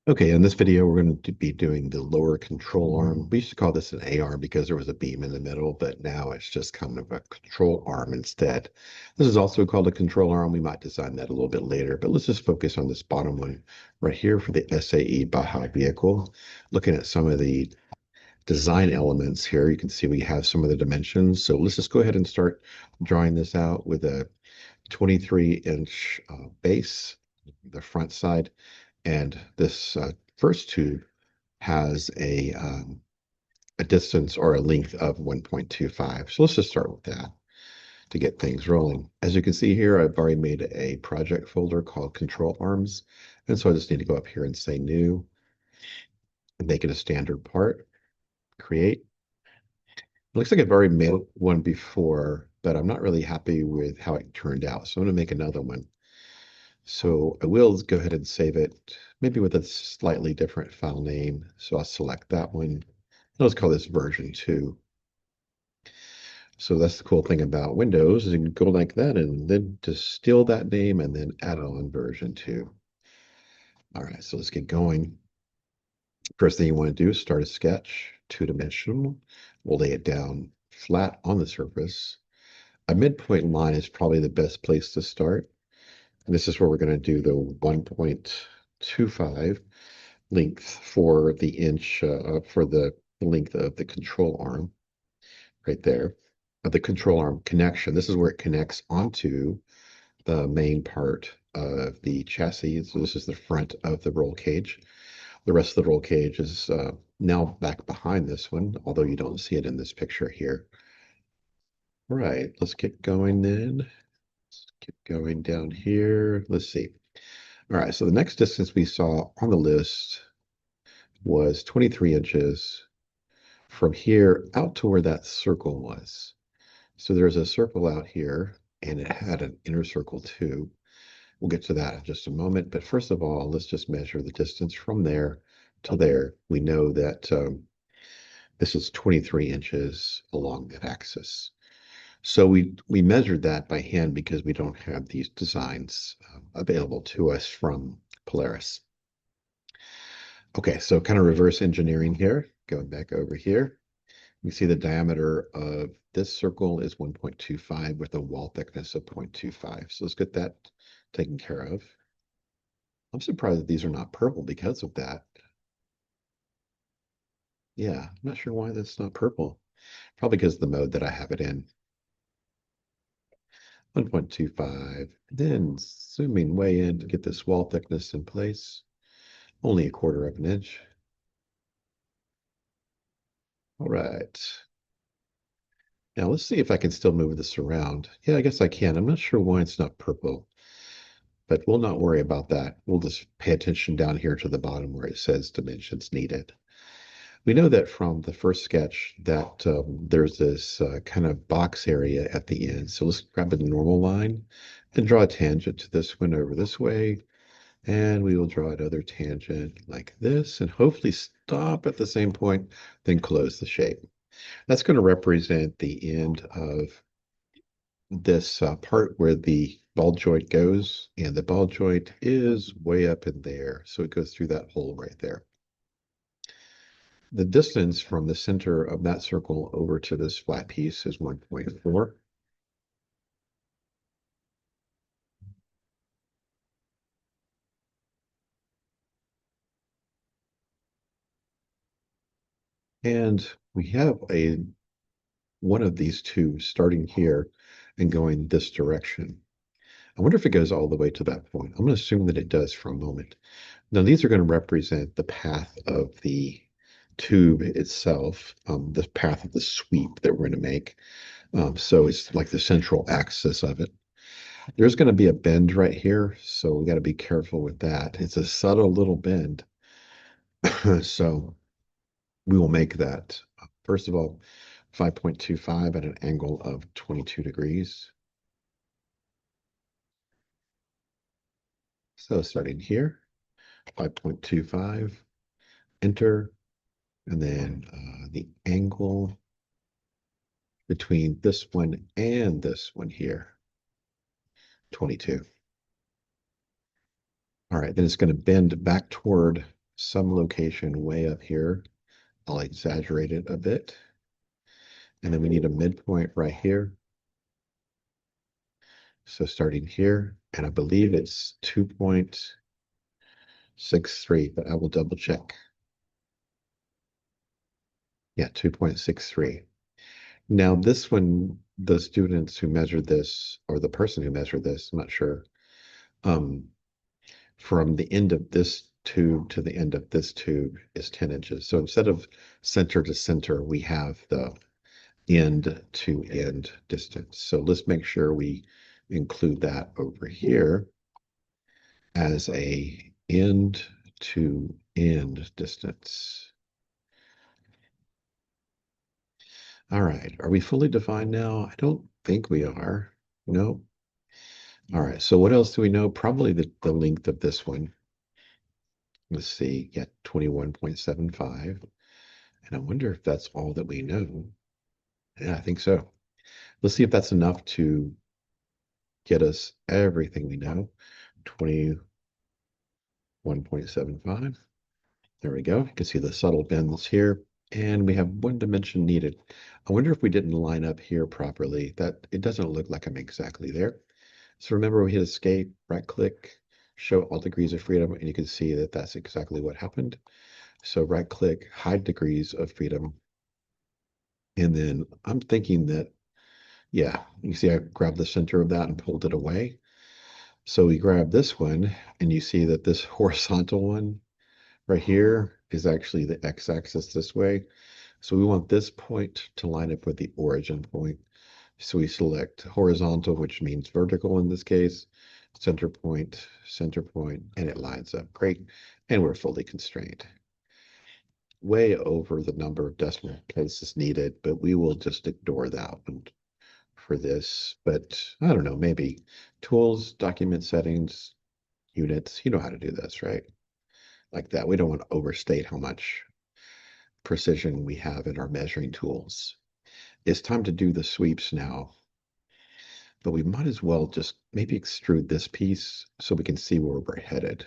Okay, in this video, we're going to be doing the lower control arm. We used to call this an A arm because there was a beam in the middle, but now it's just kind of a control arm instead. This is also called a control arm. We might design that a little bit later, but let's just focus on this bottom one right here for the SAE Baja vehicle. Looking at some of the design elements here, you can see we have some of the dimensions. So let's just go ahead and start drawing this out with a 23-inch base, the front side. And this first tube has a distance or a length of 1.25. So let's just start with that to get things rolling. As you can see here, I've already made a project folder called Control Arms. And so I just need to go up here and say New and make it a standard part, Create. It looks like I've already made one before, but I'm not really happy with how it turned out. So I'm going to make another one. So I will go ahead and save it, maybe with a slightly different file name. So I'll select that one. Let's call this version 2. So that's the cool thing about Windows is you can go like that and then just steal that name and then add on version 2. All right, so let's get going. First thing you want to do is start a sketch, two-dimensional. We'll lay it down flat on the surface. A midpoint line is probably the best place to start. And this is where we're going to do the 1.25 length for the inch for the length of the control arm right there. The control arm connection. This is where it connects onto the main part of the chassis. So this is the front of the roll cage. The rest of the roll cage is now back behind this one, although you don't see it in this picture here. All right, let's get going then. Let's keep going down here. Let's see. All right, so the next distance we saw on the list was 23 inches from here out to where that circle was. So there's a circle out here, and it had an inner circle too. We'll get to that in just a moment. But first of all, let's just measure the distance from there to there. We know that this is 23 inches along that axis. So we measured that by hand because we don't have these designs available to us from Polaris. Okay, so kind of reverse engineering here, going back over here. We see the diameter of this circle is 1.25 with a wall thickness of 0.25. So let's get that taken care of. I'm surprised that these are not purple because of that. Yeah, I'm not sure why that's not purple. Probably because of the mode that I have it in. 1.25. Then zooming way in to get this wall thickness in place. Only 1/4 of an inch. All right. Now let's see if I can still move this around. Yeah, I guess I can. I'm not sure why it's not purple, but we'll not worry about that. We'll just pay attention down here to the bottom where it says dimensions needed. We know that from the first sketch that there's this kind of box area at the end. So let's grab a normal line and draw a tangent to this one over this way. And we will draw another tangent like this and hopefully stop at the same point, then close the shape. That's going to represent the end of this part where the ball joint goes, and the ball joint is way up in there. So it goes through that hole right there. The distance from the center of that circle over to this flat piece is 1.4. And we have one of these two starting here and going this direction. I wonder if it goes all the way to that point. I'm going to assume that it does for a moment. Now, these are going to represent the path of the tube itself, the path of the sweep that we're going to make. So it's like the central axis of it. There's going to be a bend right here, so we got to be careful with that. It's a subtle little bend. So we will make that, first of all, 5.25 at an angle of 22 degrees. So starting here, 5.25, enter, and then the angle between this one and this one here, 22. All right, then it's going to bend back toward some location way up here. I'll exaggerate it a bit. And then we need a midpoint right here. So starting here, and I believe it's 2.63, but I will double check. Yeah, 2.63. Now this one, the students who measured this, or the person who measured this, I'm not sure, um, from the end of this tube to the end of this tube is 10 inches. So instead of center to center, we have the end to end distance. So let's make sure we include that over here as a end to end distance. All right, are we fully defined now? I don't think we are. No. All right, so what else do we know? Probably the length of this one. Let's see, yeah, 21.75. And I wonder if that's all that we know. Yeah, I think so. Let's see if that's enough to get us everything we know. 21.75. There we go. You can see the subtle bends here. And we have one dimension needed. I wonder if we didn't line up here properly. That it doesn't look like I'm exactly there. So remember, we hit escape, right click, show all degrees of freedom, and you can see that that's exactly what happened. So right click, hide degrees of freedom. And then I'm thinking that, yeah, you see I grabbed the center of that and pulled it away. So we grab this one, and you see that this horizontal one right here is actually the x-axis this way. So we want this point to line up with the origin point. So we select horizontal, which means vertical in this case, center point, and it lines up. Great. And we're fully constrained. Way over the number of decimal places needed, but we will just ignore that one for this. But I don't know, maybe tools, document settings, units. You know how to do this, right? Like that. We don't want to overstate how much precision we have in our measuring tools. It's time to do the sweeps now, but we might as well just maybe extrude this piece so we can see where we're headed.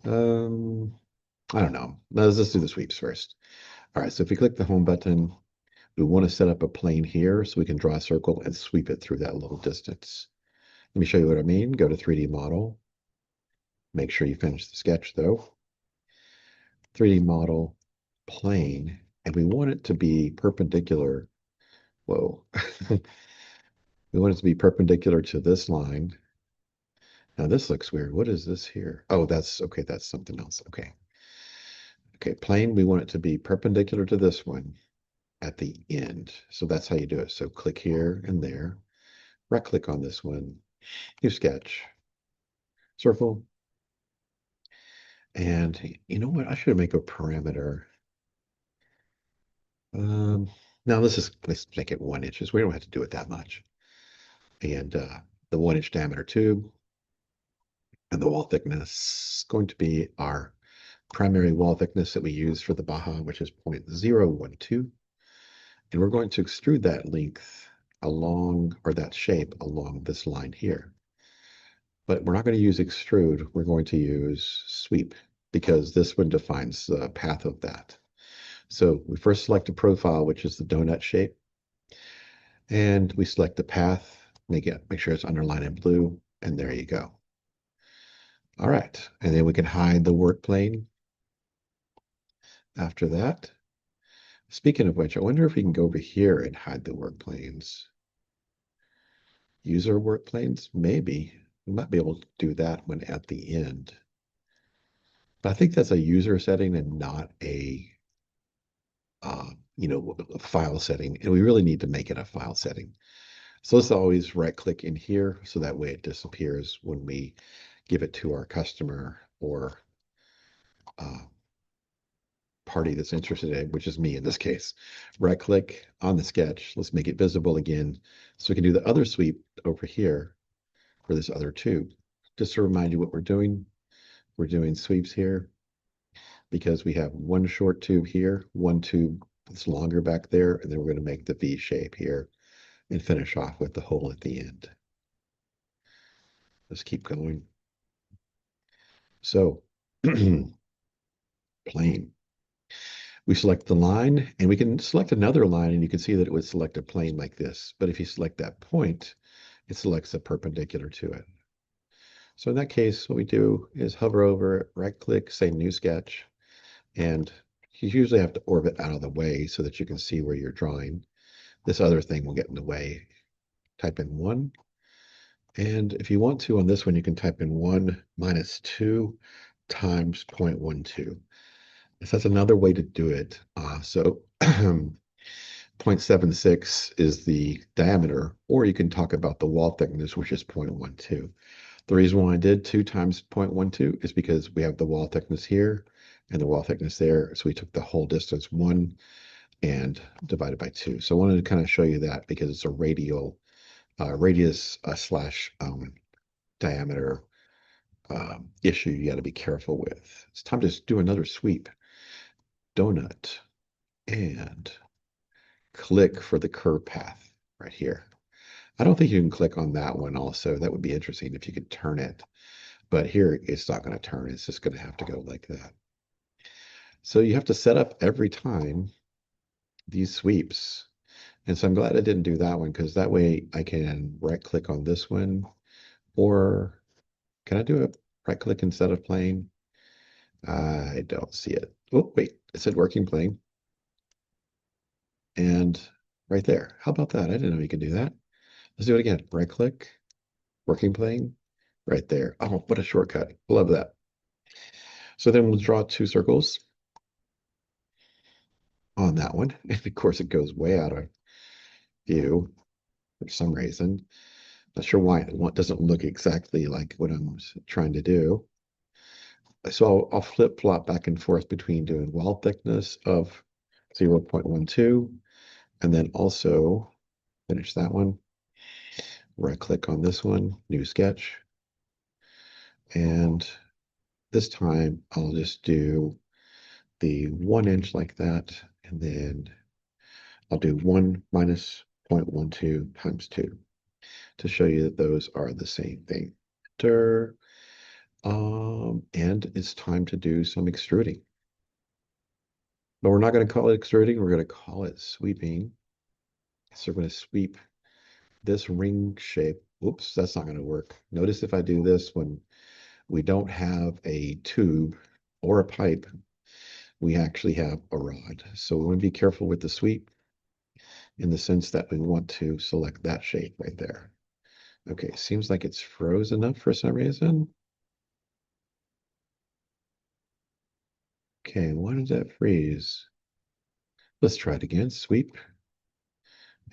I don't know. Let's just do the sweeps first. All right, so if we click the home button, we want to set up a plane here so we can draw a circle and sweep it through that little distance. Let me show you what I mean. Go to 3D model. Make sure you finish the sketch though. 3D model, plane, and we want it to be perpendicular. Whoa. We want it to be perpendicular to this line. Now this looks weird. What is this here? Oh, that's okay. That's something else. Okay. Okay, plane, we want it to be perpendicular to this one at the end. So that's how you do it. So click here and there. Right click on this one. New sketch. Circle. And you know what? I should make a parameter. Um, now let's make it 1 inches. We don't have to do it that much. And the 1 inch diameter tube and the wall thickness is going to be our primary wall thickness that we use for the Baja, which is 0.012. And we're going to extrude that length along, or that shape along this line here. But we're not going to use extrude, we're going to use sweep because this one defines the path of that. So we first select a profile, which is the donut shape. And we select the path, make sure it's underlined in blue, and there you go. All right, and then we can hide the work plane after that. Speaking of which, I wonder if we can go over here and hide the work planes. User work planes? Maybe. We might be able to do that one at the end. But I think that's a user setting and not a a file setting. And we really need to make it a file setting. So let's always right click in here so that way it disappears when we give it to our customer or party that's interested in it, which is me in this case. Right click on the sketch. Let's make it visible again. So we can do the other sweep over here for this other tube. Just to remind you what we're doing sweeps here because we have one short tube here, one tube that's longer back there, and then we're going to make the V shape here and finish off with the hole at the end. Let's keep going. So plane. We select the line, and we can select another line, and you can see that it would select a plane like this. But if you select that point, it selects a perpendicular to it. So in that case, what we do is hover over it, right-click, say New Sketch, and you usually have to orbit out of the way so that you can see where you're drawing. This other thing will get in the way. Type in 1, and if you want to on this one, you can type in 1 minus 2 times 0.12. So that's another way to do it. So 0.76 is the diameter, or you can talk about the wall thickness, which is 0.12. The reason why I did 2 times 0.12 is because we have the wall thickness here and the wall thickness there. So we took the whole distance 1 and divided by 2. So I wanted to kind of show you that because it's a radius slash diameter issue you got to be careful with. It's time to do another sweep. Donut and click for the curve path right here. I don't think you can click on that one also. That would be interesting if you could turn it. But here it's not going to turn. It's just going to have to go like that. So you have to set up every time these sweeps. And so I'm glad I didn't do that one because that way I can right click on this one. Or can I do a right click instead of plane? I don't see it. Oh, wait, it said working plane. And right there. How about that? I didn't know you could do that. Let's do it again. Right click, working plane, right there. Oh, what a shortcut. Love that. So then we'll draw 2 circles on that one. And of course, it goes way out of view for some reason. Not sure why it doesn't look exactly like what I'm trying to do. So I'll flip-flop back and forth between doing wall thickness of 0.12 and then also finish that one. Right click on this one, new sketch. And this time I'll just do the 1 inch like that. And then I'll do 1 minus 0.12 times 2 to show you that those are the same thing. Enter. And it's time to do some extruding. But we're not going to call it extruding. We're going to call it sweeping. So we're going to sweep this ring shape. Oops, that's not going to work. Notice if I do this when we don't have a tube or a pipe, we actually have a rod. So we want to be careful with the sweep in the sense that we want to select that shape right there. Okay, seems like it's frozen up for some reason. Okay, why did that freeze? Let's try it again. Sweep.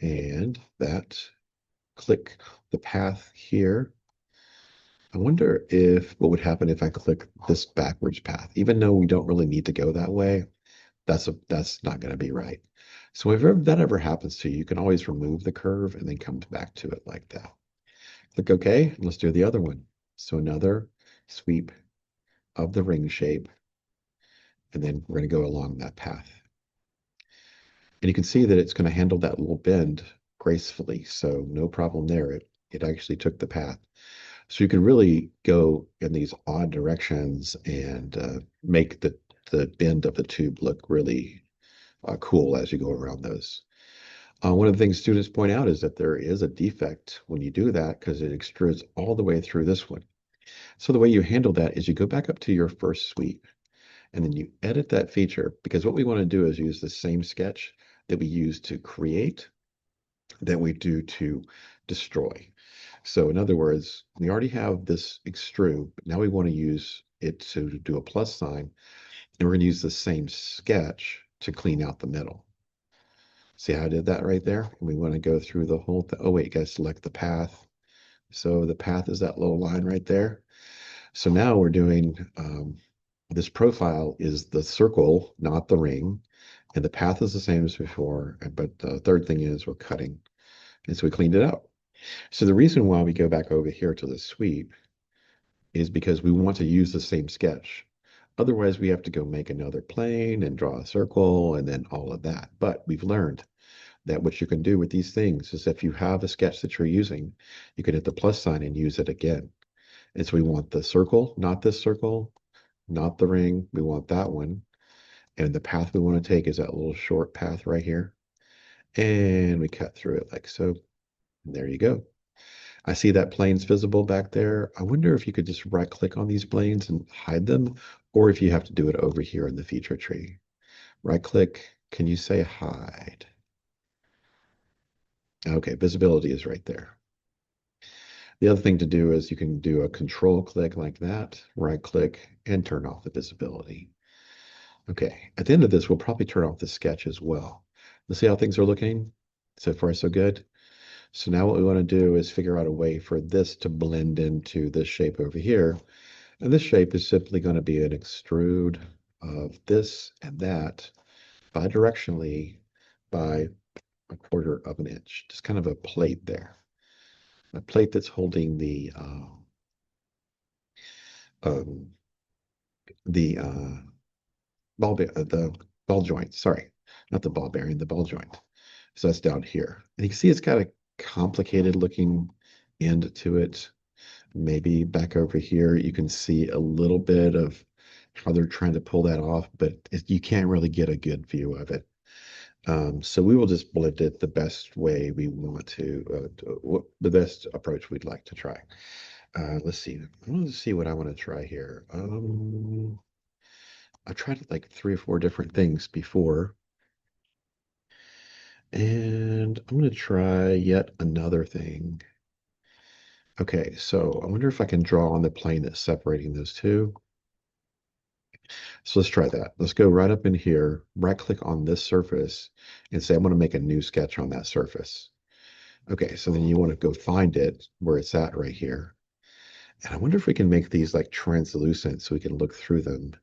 And that. Click the path here. I wonder if what would happen if I click this backwards path. Even though we don't really need to go that way, that's not going to be right. So if that ever happens to you, you can always remove the curve and then come back to it like that. Click OK, and let's do the other one. So another sweep of the ring shape, and then we're going to go along that path. And you can see that it's going to handle that little bend gracefully, so no problem there. It actually took the path. So you can really go in these odd directions and make the bend of the tube look really cool as you go around those. One of the things students point out is that there is a defect when you do that because it extrudes all the way through this one. So the way you handle that is you go back up to your first sweep and then you edit that feature because what we want to do is use the same sketch that we use to create that we do to destroy. So in other words, we already have this extrude, but now we want to use it to do a plus sign, and we're going to use the same sketch to clean out the middle. See how I did that right there? And we want to go through the whole thing. Oh, wait, you got to select the path. So the path is that little line right there. So now we're doing this profile is the circle, not the ring. And the path is the same as before. But the third thing is we're cutting. And so we cleaned it out. So the reason why we go back over here to the sweep is because we want to use the same sketch. Otherwise, we have to go make another plane and draw a circle and then all of that. But we've learned that what you can do with these things is if you have a sketch that you're using, you can hit the plus sign and use it again. And so we want the circle, not this circle, not the ring. We want that one. And the path we want to take is that little short path right here. And we cut through it like so. And there you go. I see that plane's visible back there. I wonder if you could just right click on these planes and hide them, or if you have to do it over here in the feature tree. Right click. Can you say hide? Okay, visibility is right there. The other thing to do is you can do a control click like that, right click, and turn off the visibility. Okay, at the end of this, we'll probably turn off the sketch as well. Let's see how things are looking. So far, so good. So now what we want to do is figure out a way for this to blend into this shape over here. And this shape is simply going to be an extrude of this and that bidirectionally by 1/4 of an inch. Just kind of a plate there. A plate that's holding um, the the ball joint. Sorry, not the ball bearing, the ball joint. So that's down here. And you can see it's got a complicated looking end to it. Maybe back over here, you can see a little bit of how they're trying to pull that off, but you can't really get a good view of it. So we will just blend it the best way we want the best approach we'd like to try. Let's see. I want to see what I want to try here. I tried like 3 or 4 different things before, and I'm going to try yet another thing. Okay, so I wonder if I can draw on the plane that's separating those two. So let's try that. Let's go right up in here, right click on this surface and say, I'm going to make a new sketch on that surface. Okay, so then you want to go find it where it's at right here. And I wonder if we can make these like translucent so we can look through them.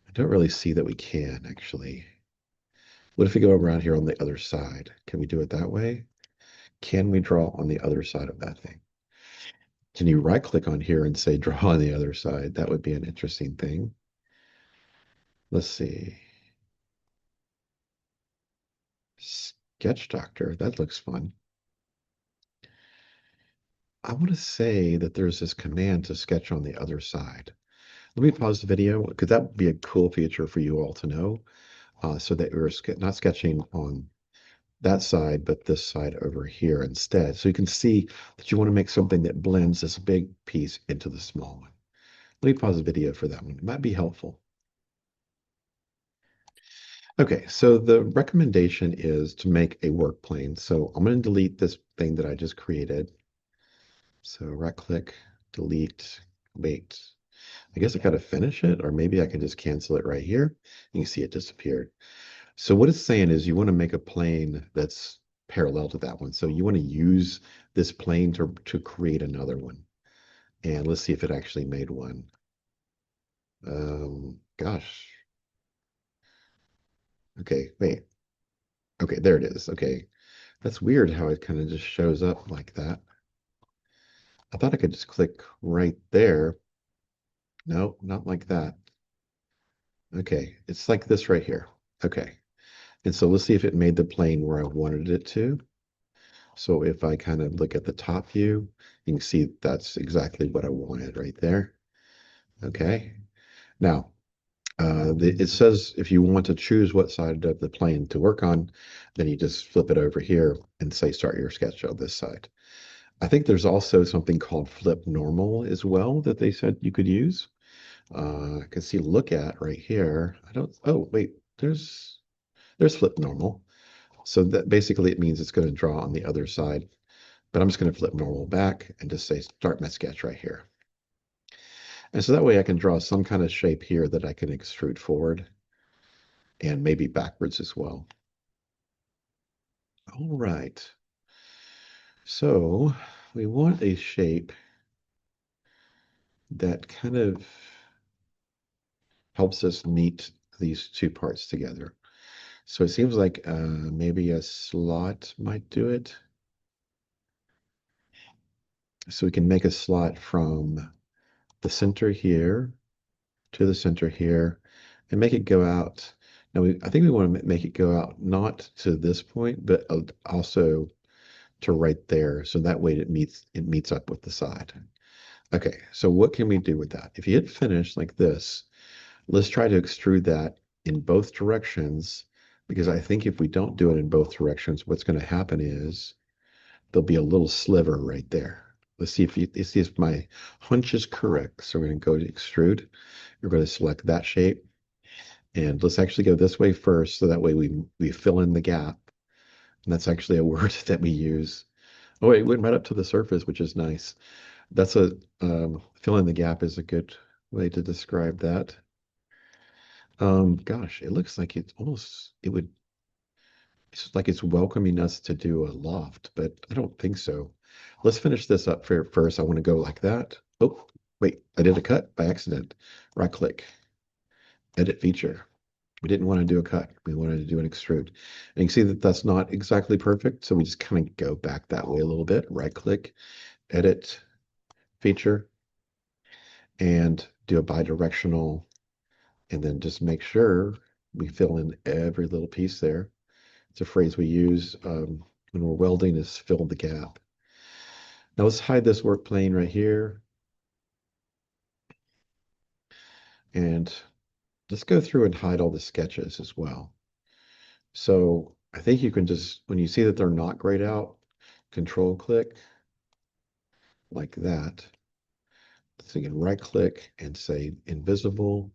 I don't really see that we can actually. What if we go around here on the other side? Can we do it that way? Can we draw on the other side of that thing? Can you right click on here and say draw on the other side? That would be an interesting thing. Let's see. Sketch Doctor, that looks fun. I want to say that there's this command to sketch on the other side. Let me pause the video because that would be a cool feature for you all to know, so that we're not sketching on that side, but this side over here instead. So you can see that you want to make something that blends this big piece into the small one. Let me pause the video for that one. It might be helpful. Okay, so the recommendation is to make a work plane. So I'm going to delete this thing that I just created. So right click, delete, wait. I guess I got to finish it, or maybe I can just cancel it right here. You can see it disappeared. So what it's saying is you want to make a plane that's parallel to that one. So you want to use this plane to create another one. And let's see if it actually made one. Gosh. Okay, wait. Okay, there it is. Okay. That's weird how it kind of just shows up like that. I thought I could just click right there. No, not like that. Okay, it's like this right here. Okay. And so let's see if it made the plane where I wanted it to. So if I kind of look at the top view, you can see that's exactly what I wanted right there. Okay. Now, it says if you want to choose what side of the plane to work on, then you just flip it over here and say start your sketch on this side. I think there's also something called flip normal as well that they said you could use. I can see look at right here. Oh, wait, there's flip normal. So that basically it means it's going to draw on the other side. But I'm just going to flip normal back and just say start my sketch right here. And so that way I can draw some kind of shape here that I can extrude forward and maybe backwards as well. All right. So we want a shape that kind of helps us meet these two parts together. So it seems like maybe a slot might do it. So we can make a slot from the center here to the center here and make it go out. Now, I think we want to make it go out not to this point, but also to right there. So that way it meets up with the side. Okay, so what can we do with that? If you hit finish like this, let's try to extrude that in both directions, because I think if we don't do it in both directions, what's going to happen is there'll be a little sliver right there. Let's see if my hunch is correct. So we're going to go to extrude. We're going to select that shape. And let's actually go this way first, so that way we fill in the gap. And that's actually a word that we use. Oh, it went right up to the surface, which is nice. That's a fill in the gap is a good way to describe that. Gosh, it looks like it would it's like it's welcoming us to do a loft, but I don't think so. Let's finish this up for first. I want to go like that. Oh, wait, I did a cut by accident. Right click, edit feature. We didn't want to do a cut. We wanted to do an extrude. And you can see that that's not exactly perfect. So we just kind of go back that way a little bit. Right click, edit feature, and do a bidirectional. And then just make sure we fill in every little piece there. It's a phrase we use when we're welding, is fill the gap. Now let's hide this work plane right here. And let's go through and hide all the sketches as well. So I think you can just, when you see that they're not grayed out, control click like that. So you can right click and say invisible.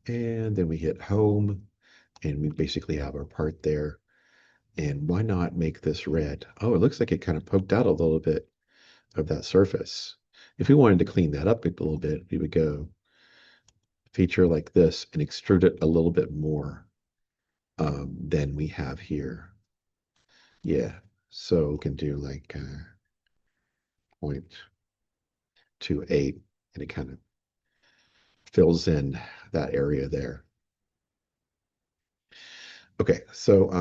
And then we hit home and we basically have our part there. And why not make this red? Oh, it looks like it kind of poked out a little bit of that surface. If we wanted to clean that up a little bit, we would go feature like this and extrude it a little bit more than we have here. Yeah, so we can do like 0.28 and it kind of fills in that area there. Okay, so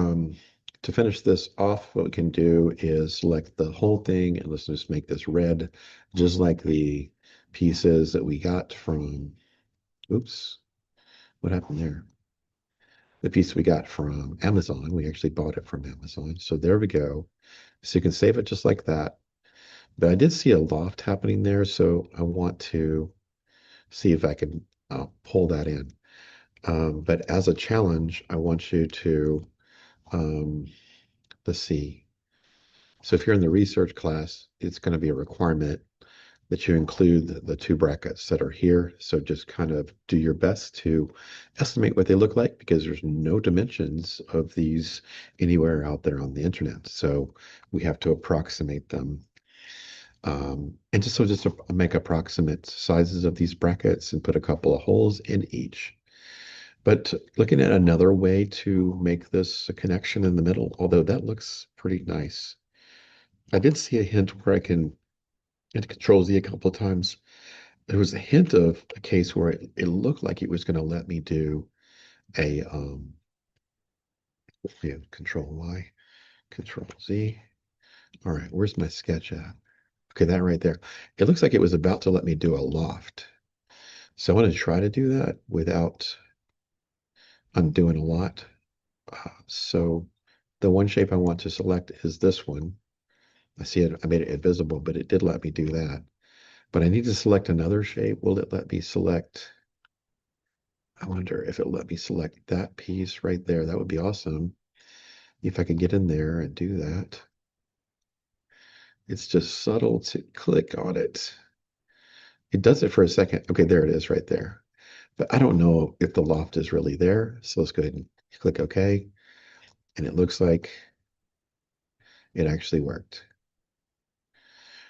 to finish this off, what we can do is select the whole thing and let's just make this red, just like the pieces that we got from, oops, what happened there? The piece we got from Amazon. We actually bought it from Amazon. So there we go. So you can save it just like that. But I did see a loft happening there, so I want to see if I can pull that in. But as a challenge, I want you to, um, let's see. So if you're in the research class, it's going to be a requirement that you include the two brackets that are here. So just kind of do your best to estimate what they look like, because there's no dimensions of these anywhere out there on the internet. So we have to approximate them. And just to make approximate sizes of these brackets and put a couple of holes in each. But looking at another way to make this a connection in the middle, although that looks pretty nice. I did see a hint where I can hit Control Z a couple of times. There was a hint of a case where it looked like it was going to let me do a yeah, Control Y, Control Z. All right, where's my sketch at? Okay, that right there. It looks like it was about to let me do a loft. So I want to try to do that without undoing a lot. So the one shape I want to select is this one. I see it, I made it invisible, but it did let me do that. But I need to select another shape. Will it let me select? I wonder if it'll let me select that piece right there. That would be awesome if I could get in there and do that. It's just subtle to click on it. It does it for a second. Okay, there it is right there. But I don't know if the loft is really there. So let's go ahead and click OK. And it looks like it actually worked.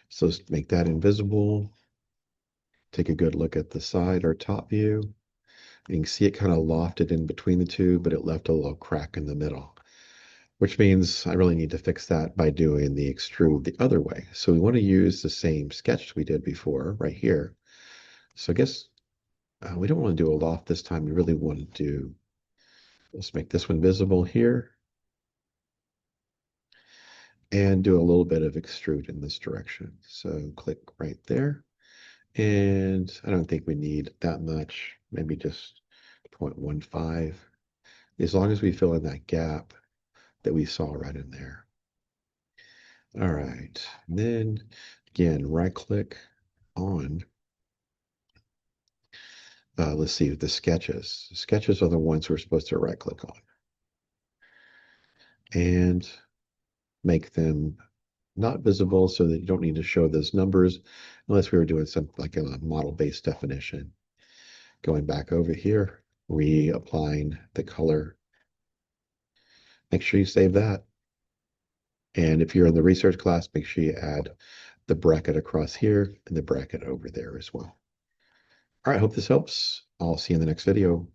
So let's make that invisible. Take a good look at the side or top view. You can see it kind of lofted in between the two, but it left a little crack in the middle, which means I really need to fix that by doing the extrude the other way. So we want to use the same sketch we did before right here. So I guess we don't want to do a loft this time. We really want to do, let's make this one visible here and do a little bit of extrude in this direction. So click right there. And I don't think we need that much, maybe just 0.15, as long as we fill in that gap that we saw right in there. All right, and then again, right click on let's see, the sketches. Sketches are the ones we're supposed to right click on and make them not visible so that you don't need to show those numbers unless we were doing something like a model-based definition. Going back over here, reapplying the color. Make sure you save that. And if you're in the research class, make sure you add the bracket across here and the bracket over there as well. All right, hope this helps. I'll see you in the next video.